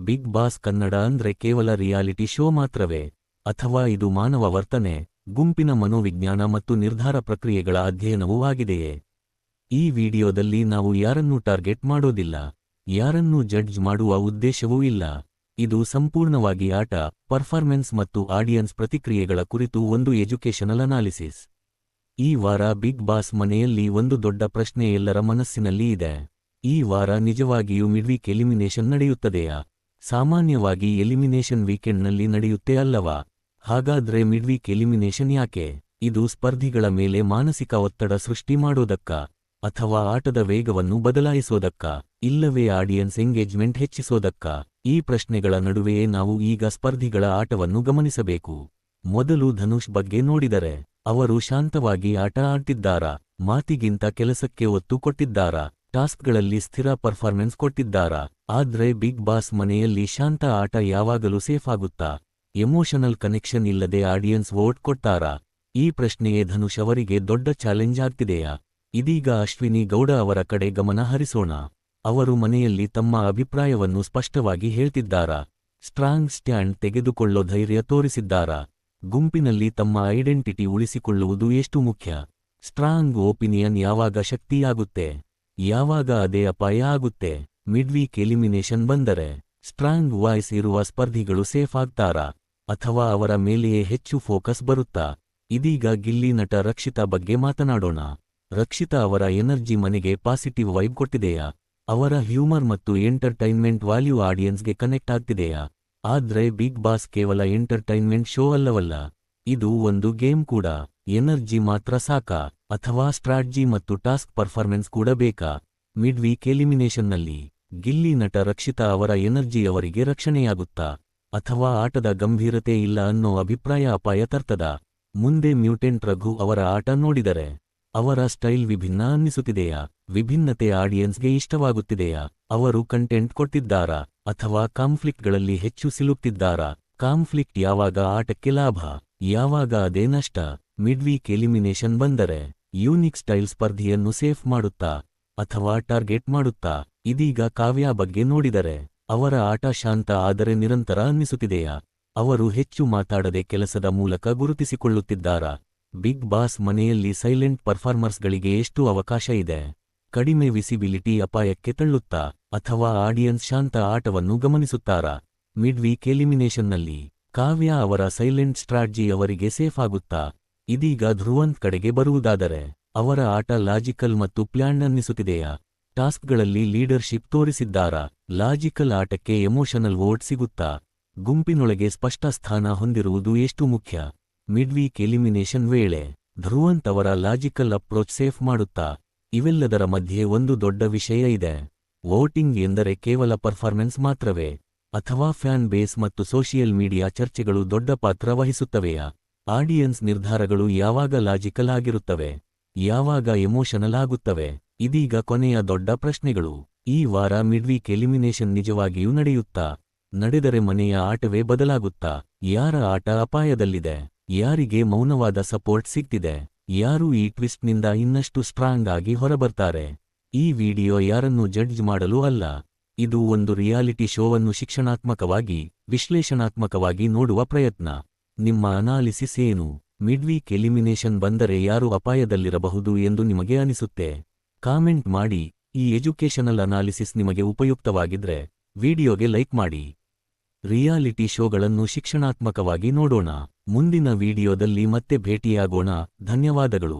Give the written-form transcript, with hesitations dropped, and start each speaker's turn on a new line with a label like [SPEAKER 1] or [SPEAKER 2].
[SPEAKER 1] Big boss Kannada ಅಂದ್ರೆ ಕೇವಲ reality show ಮಾತ್ರವೇ, ಅಥವಾ ಇದು ಮಾನವ ವರ್ತನೆ, ಗುಂಪಿನ ಮನೋವಿಜ್ಞಾನ ಮತ್ತು ನಿರ್ಧಾರ ಪ್ರಕ್ರಿಯೆಗಳ ಅಧ್ಯಯನವೂ ಆಗಿದೆಯೇ? ಈ ವಿಡಿಯೋದಲ್ಲಿ ನಾವು ಯಾರನ್ನೂ ಟಾರ್ಗೆಟ್ ಮಾಡೋದಿಲ್ಲ, ಯಾರನ್ನೂ ಜಡ್ಜ್ ಮಾಡುವ ಉದ್ದೇಶವೂ ಇಲ್ಲ. ಇದು ಸಂಪೂರ್ಣವಾಗಿ ಆಟ, ಪರ್ಫಾರ್ಮೆನ್ಸ್ ಮತ್ತು ಆಡಿಯನ್ಸ್ ಪ್ರತಿಕ್ರಿಯೆಗಳ ಕುರಿತು ಒಂದು ಎಜುಕೇಷನಲ್ ಅನಾಲಿಸಿಸ್. ಈ ವಾರ ಬಿಗ್ ಬಾಸ್ ಮನೆಯಲ್ಲಿ ಒಂದು ದೊಡ್ಡ ಪ್ರಶ್ನೆ ಎಲ್ಲರ ಮನಸ್ಸಿನಲ್ಲಿ ಇದೆ. ಈ ವಾರ ನಿಜವಾಗಿಯೂ ಮಿಡ್ವೀಕ್ ಎಲಿಮಿನೇಷನ್ ನಡೆಯುತ್ತದೆಯಾ? ಸಾಮಾನ್ಯವಾಗಿ ಎಲಿಮಿನೇಷನ್ ವೀಕೆಂಡ್ನಲ್ಲಿ ನಡೆಯುತ್ತೆ ಅಲ್ಲವಾ? ಹಾಗಾದ್ರೆ ಮಿಡ್ವೀಕ್ ಎಲಿಮಿನೇಷನ್ ಯಾಕೆ? ಇದು ಸ್ಪರ್ಧಿಗಳ ಮೇಲೆ ಮಾನಸಿಕ ಒತ್ತಡ ಸೃಷ್ಟಿ ಮಾಡೋದಕ್ಕ, ಅಥವಾ ಆಟದ ವೇಗವನ್ನು ಬದಲಾಯಿಸೋದಕ್ಕ, ಇಲ್ಲವೇ ಆಡಿಯನ್ಸ್ ಎಂಗೇಜ್ಮೆಂಟ್ ಹೆಚ್ಚಿಸೋದಕ್ಕ? ಈ ಪ್ರಶ್ನೆಗಳ ನಡುವೆಯೇ ನಾವು ಈಗ ಸ್ಪರ್ಧಿಗಳ ಆಟವನ್ನು ಗಮನಿಸಬೇಕು. ಮೊದಲು ಧನುಷ್ ಬಗ್ಗೆ ನೋಡಿದರೆ, ಅವರು ಶಾಂತವಾಗಿ ಆಟ ಆಡ್ತಿದ್ದಾರಾ? ಮಾತಿಗಿಂತ ಕೆಲಸಕ್ಕೆ ಒತ್ತು ಕೊಟ್ಟಿದ್ದಾರಾ? ಟಾಸ್ಕ್ಗಳಲ್ಲಿ ಸ್ಥಿರ ಪರ್ಫಾರ್ಮೆನ್ಸ್ ಕೊಟ್ಟಿದ್ದಾರಾ? ಆದ್ರೆ ಬಿಗ್ ಬಾಸ್ ಮನೆಯಲ್ಲಿ ಶಾಂತ ಆಟ ಯಾವಾಗಲೂ ಸೇಫ್ ಆಗುತ್ತಾ? ಎಮೋಷನಲ್ ಕನೆಕ್ಷನ್ ಇಲ್ಲದೆ ಆಡಿಯನ್ಸ್ ವೋಟ್ ಕೊಟ್ಟಾರಾ? ಈ ಪ್ರಶ್ನೆಯೇ ಧನುಷ್ ಅವರಿಗೆ ದೊಡ್ಡ ಚಾಲೆಂಜ್ ಆಗ್ತಿದೆಯಾ? ಇದೀಗ ಅಶ್ವಿನಿ ಗೌಡ ಅವರ ಕಡೆ ಗಮನ ಹರಿಸೋಣ. ಅವರು ಮನೆಯಲ್ಲಿ ತಮ್ಮ ಅಭಿಪ್ರಾಯವನ್ನು ಸ್ಪಷ್ಟವಾಗಿ ಹೇಳ್ತಿದ್ದಾರಾ? ಸ್ಟ್ರಾಂಗ್ ಸ್ಟ್ಯಾಂಡ್ ತೆಗೆದುಕೊಳ್ಳೋ ಧೈರ್ಯ ತೋರಿಸಿದ್ದಾರಾ? ಗುಂಪಿನಲ್ಲಿ ತಮ್ಮ ಐಡೆಂಟಿಟಿ ಉಳಿಸಿಕೊಳ್ಳುವುದು ಎಷ್ಟು ಮುಖ್ಯ? ಸ್ಟ್ರಾಂಗ್ ಒಪಿನಿಯನ್ ಯಾವಾಗ ಶಕ್ತಿಯಾಗುತ್ತೆ, ಯಾವಾಗ ಅದೇ ಅಪಾಯ ಆಗುತ್ತೆ? ಮಿಡ್ವೀಕ್ ಎಲಿಮಿನೇಷನ್ ಬಂದರೆ ಸ್ಟ್ರಾಂಗ್ ವಾಯ್ಸ್ ಇರುವ ಸ್ಪರ್ಧಿಗಳು ಸೇಫ್ ಆಗ್ತಾರಾ, ಅಥವಾ ಅವರ ಮೇಲೆಯೇ ಹೆಚ್ಚು ಫೋಕಸ್ ಬರುತ್ತಾ? ಇದೀಗ ಗಿಲ್ಲಿ ನಟ ರಕ್ಷಿತಾ ಬಗ್ಗೆ ಮಾತನಾಡೋಣ. ರಕ್ಷಿತಾ ಅವರ ಎನರ್ಜಿ ಮನೆಗೆ ಪಾಸಿಟಿವ್ ವೈಬ್ ಕೊಟ್ಟಿದೆಯಾ? ಅವರ ಹ್ಯೂಮರ್ ಮತ್ತು ಎಂಟರ್ಟೈನ್ಮೆಂಟ್ ವ್ಯಾಲ್ಯೂ ಆಡಿಯನ್ಸ್ಗೆ ಕನೆಕ್ಟ್ ಆಗ್ತಿದೆಯಾ? ಆದ್ರೆ ಬಿಗ್ ಬಾಸ್ ಕೇವಲ ಎಂಟರ್ಟೈನ್ಮೆಂಟ್ ಶೋ ಅಲ್ಲವಲ್ಲ, ಇದು ಒಂದು ಗೇಮ್ ಕೂಡ. ಎನರ್ಜಿ ಮಾತ್ರ ಸಾಕಾ, ಅಥವಾ ಸ್ಟ್ರಾಟಜಿ ಮತ್ತು ಟಾಸ್ಕ್ ಪರ್ಫಾರ್ಮೆನ್ಸ್ ಕೂಡ ಬೇಕಾ? ಮಿಡ್ವೀಕ್ ಎಲಿಮಿನೇಷನ್ನಲ್ಲಿ ಗಿಲ್ಲಿ ನಟ ರಕ್ಷಿತಾ ಅವರ ಎನರ್ಜಿ ಅವರಿಗೆ ರಕ್ಷಣೆಯಾಗುತ್ತಾ, ಅಥವಾ ಆಟದ ಗಂಭೀರತೆ ಇಲ್ಲ ಅನ್ನೋ ಅಭಿಪ್ರಾಯ ಅಪಾಯ ತರ್ತದಾ? ಮುಂದೆ ಮ್ಯೂಟೆಂಟ್ ರಘು ಅವರ ಆಟ ನೋಡಿದರೆ, ಅವರ ಸ್ಟೈಲ್ ವಿಭಿನ್ನ ಅನ್ನಿಸುತ್ತಿದೆಯಾ? ವಿಭಿನ್ನತೆ ಆಡಿಯನ್ಸ್ಗೆ ಇಷ್ಟವಾಗುತ್ತಿದೆಯಾ? ಅವರು ಕಂಟೆಂಟ್ ಕೊಟ್ಟಿದ್ದಾರಾ, ಅಥವಾ ಕಾನ್ಫ್ಲಿಕ್ಟ್ಗಳಲ್ಲಿ ಹೆಚ್ಚು ಸಿಲುಕ್ತಿದ್ದಾರಾ? ಕಾನ್ಫ್ಲಿಕ್ಟ್ ಯಾವಾಗ ಆಟಕ್ಕೆ ಲಾಭ, ಯಾವಾಗ ಅದೇ ನಷ್ಟ? ಮಿಡ್ವೀಕ್ ಎಲಿಮಿನೇಷನ್ ಬಂದರೆ ಯೂನಿಕ್ ಸ್ಟೈಲ್ ಸ್ಪರ್ಧಿಯನ್ನು ಸೇಫ್ ಮಾಡುತ್ತಾ, ಅಥವಾ ಟಾರ್ಗೆಟ್ ಮಾಡುತ್ತಾ? ಇದೀಗ ಕಾವ್ಯ ಬಗ್ಗೆ ನೋಡಿದರೆ, ಅವರ ಆಟ ಶಾಂತ ಆದರೆ ನಿರಂತರ ಅನ್ನಿಸುತ್ತಿದೆಯಾ? ಅವರು ಹೆಚ್ಚು ಮಾತಾಡದೆ ಕೆಲಸದ ಮೂಲಕ ಗುರುತಿಸಿಕೊಳ್ಳುತ್ತಿದ್ದಾರಾ? ಬಿಗ್ ಬಾಸ್ ಮನೆಯಲ್ಲಿ ಸೈಲೆಂಟ್ ಪರ್ಫಾರ್ಮರ್ಸ್ಗಳಿಗೆ ಎಷ್ಟು ಅವಕಾಶ ಇದೆ? ಕಡಿಮೆ ವಿಸಿಬಿಲಿಟಿ ಅಪಾಯಕ್ಕೆ ತಳ್ಳುತ್ತಾ, ಅಥವಾ ಆಡಿಯನ್ಸ್ ಶಾಂತ ಆಟವನ್ನು ಗಮನಿಸುತ್ತಾರಾ? ಮಿಡ್ವೀಕ್ ಎಲಿಮಿನೇಷನ್ನಲ್ಲಿ ಕಾವ್ಯ ಅವರ ಸೈಲೆಂಟ್ ಸ್ಟ್ರಾಟಜಿ ಅವರಿಗೆ ಸೇಫ್ ಆಗುತ್ತಾ? ಇದೀಗ ಧ್ರುವಂತ್ ಕಡೆಗೆ ಬರುವುದಾದರೆ, ಅವರ ಆಟ ಲಾಜಿಕಲ್ ಮತ್ತು ಪ್ಲ್ಯಾನ್ಡ್ ಅನ್ನಿಸುತ್ತಿದೆಯಾ? ಟಾಸ್ಕ್ಗಳಲ್ಲಿ ಲೀಡರ್ಶಿಪ್ ತೋರಿಸಿದ್ದಾರಾ? ಲಾಜಿಕಲ್ ಆಟಕ್ಕೆ ಎಮೋಷನಲ್ ವೋಟ್ ಸಿಗುತ್ತಾ? ಗುಂಪಿನೊಳಗೆ ಸ್ಪಷ್ಟ ಸ್ಥಾನ ಹೊಂದಿರುವುದು ಎಷ್ಟು ಮುಖ್ಯ? ಮಿಡ್ವೀಕ್ ಎಲಿಮಿನೇಷನ್ ವೇಳೆ ಧ್ರುವಂತ್ ಅವರ ಲಾಜಿಕಲ್ ಅಪ್ರೋಚ್ ಸೇಫ್ ಮಾಡುತ್ತಾ? ಇವೆಲ್ಲದರ ಮಧ್ಯೆ ಒಂದು ದೊಡ್ಡ ವಿಷಯ ಇದೆ. ವೋಟಿಂಗ್ ಎಂದರೆ ಕೇವಲ ಪರ್ಫಾರ್ಮೆನ್ಸ್ ಮಾತ್ರವೇ, ಅಥವಾ ಫ್ಯಾನ್ ಬೇಸ್ ಮತ್ತು ಸೋಷಿಯಲ್ ಮೀಡಿಯಾ ಚರ್ಚೆಗಳು ದೊಡ್ಡ ಪಾತ್ರ ವಹಿಸುತ್ತವೆಯಾ? ಆಡಿಯನ್ಸ್ ನಿರ್ಧಾರಗಳು ಯಾವಾಗ ಲಾಜಿಕಲ್ ಆಗಿರುತ್ತವೆ, ಯಾವಾಗ ಎಮೋಷನಲ್ ಆಗುತ್ತವೆ? ಇದೀಗ ಕೊನೆಯ ದೊಡ್ಡ ಪ್ರಶ್ನೆಗಳು. ಈ ವಾರ ಮಿಡ್ವೀಕ್ ಎಲಿಮಿನೇಷನ್ ನಿಜವಾಗಿಯೂ ನಡೆಯುತ್ತಾ? ನಡೆದರೆ ಮನೆಯ ಆಟವೇ ಬದಲಾಗುತ್ತಾ? ಯಾರ ಆಟ ಅಪಾಯದಲ್ಲಿದೆ? ಯಾರಿಗೆ ಮೌನವಾದ ಸಪೋರ್ಟ್ ಸಿಗ್ತಿದೆ? ಯಾರು ಈ ಟ್ವಿಸ್ಟ್ನಿಂದ ಇನ್ನಷ್ಟು ಸ್ಟ್ರಾಂಗ್ ಆಗಿ ಹೊರಬರ್ತಾರೆ? ಈ ವಿಡಿಯೋ ಯಾರನ್ನೂ ಜಡ್ಜ್ ಮಾಡಲು ಅಲ್ಲ, ಇದು ಒಂದು ರಿಯಾಲಿಟಿ ಶೋವನ್ನು ಶಿಕ್ಷಣಾತ್ಮಕವಾಗಿ, ವಿಶ್ಲೇಷಣಾತ್ಮಕವಾಗಿ ನೋಡುವ ಪ್ರಯತ್ನ. ನಿಮ್ಮ ಅನಾಲಿಸಿಸ್ ಏನು? ಮಿಡ್ವೀಕ್ ಎಲಿಮಿನೇಷನ್ ಬಂದರೆ ಯಾರು ಅಪಾಯದಲ್ಲಿರಬಹುದು ಎಂದು ನಿಮಗೆ ಅನಿಸುತ್ತೆ? ಕಾಮೆಂಟ್ ಮಾಡಿ. ಈ ಎಜುಕೇಷನಲ್ ಅನಾಲಿಸಿಸ್ ನಿಮಗೆ ಉಪಯುಕ್ತವಾಗಿದ್ರೆ ವಿಡಿಯೋಗೆ ಲೈಕ್ ಮಾಡಿ. ರಿಯಾಲಿಟಿ ಶೋಗಳನ್ನು ಶಿಕ್ಷಣಾತ್ಮಕವಾಗಿ ನೋಡೋಣ. ಮುಂದಿನ ವಿಡಿಯೋದಲ್ಲಿ ಮತ್ತೆ ಭೇಟಿಯಾಗೋಣ. ಧನ್ಯವಾದಗಳು.